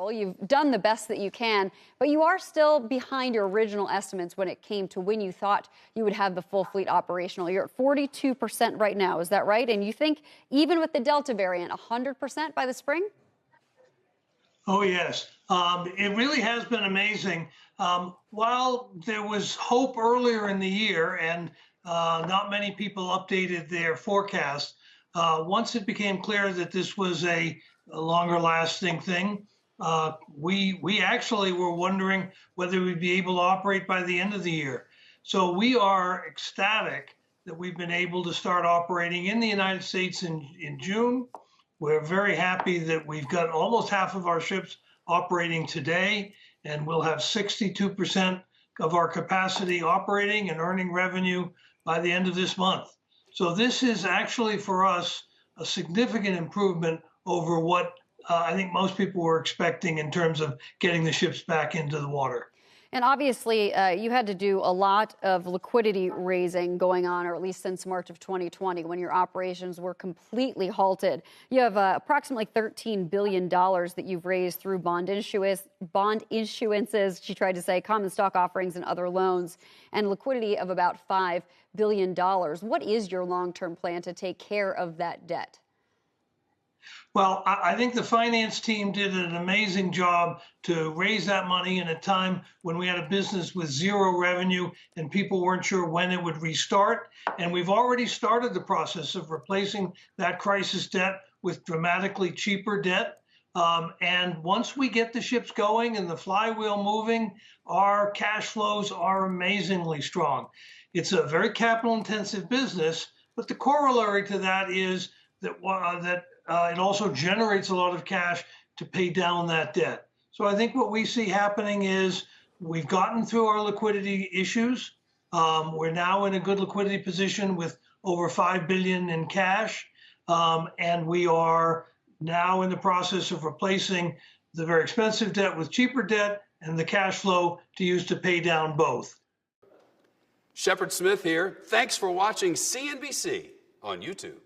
April. You've done the best that you can, but you are still behind your original estimates when it came to when you thought you would have the full fleet operational. You're at 42% right now. Is that right? And you think even with the Delta variant, 100% by the spring? Oh, yes. It really has been amazing. While there was hope earlier in the year and not many people updated their forecast, once it became clear that this was a longer lasting thing, we actually were wondering whether we'd be able to operate by the end of the year. So we are ecstatic that we've been able to start operating in the United States in June. We're very happy that we've got almost half of our ships operating today, and we'll have 62% of our capacity operating and earning revenue by the end of this month. So this is actually for us a significant improvement over what I think most people were expecting in terms of getting the ships back into the water. And obviously, you had to do a lot of liquidity raising going on, or at least since March of 2020, when your operations were completely halted. You have approximately $13 billion that you've raised through bond issuances, she tried to say, common stock offerings and other loans, and liquidity of about $5 billion. What is your long-term plan to take care of that debt? Well, I think the finance team did an amazing job to raise that money in a time when we had a business with zero revenue and people weren't sure when it would restart. And we've already started the process of replacing that crisis debt with dramatically cheaper debt. And once we get the ships going and the flywheel moving, our cash flows are amazingly strong. It's a very capital intensive business, but the corollary to that is that it also generates a lot of cash to pay down that debt. So I think what we see happening is we've gotten through our liquidity issues. We're now in a good liquidity position with over $5 billion in cash. And we are now in the process of replacing the very expensive debt with cheaper debt and the cash flow to use to pay down both. Shepard Smith here. Thanks for watching CNBC on YouTube.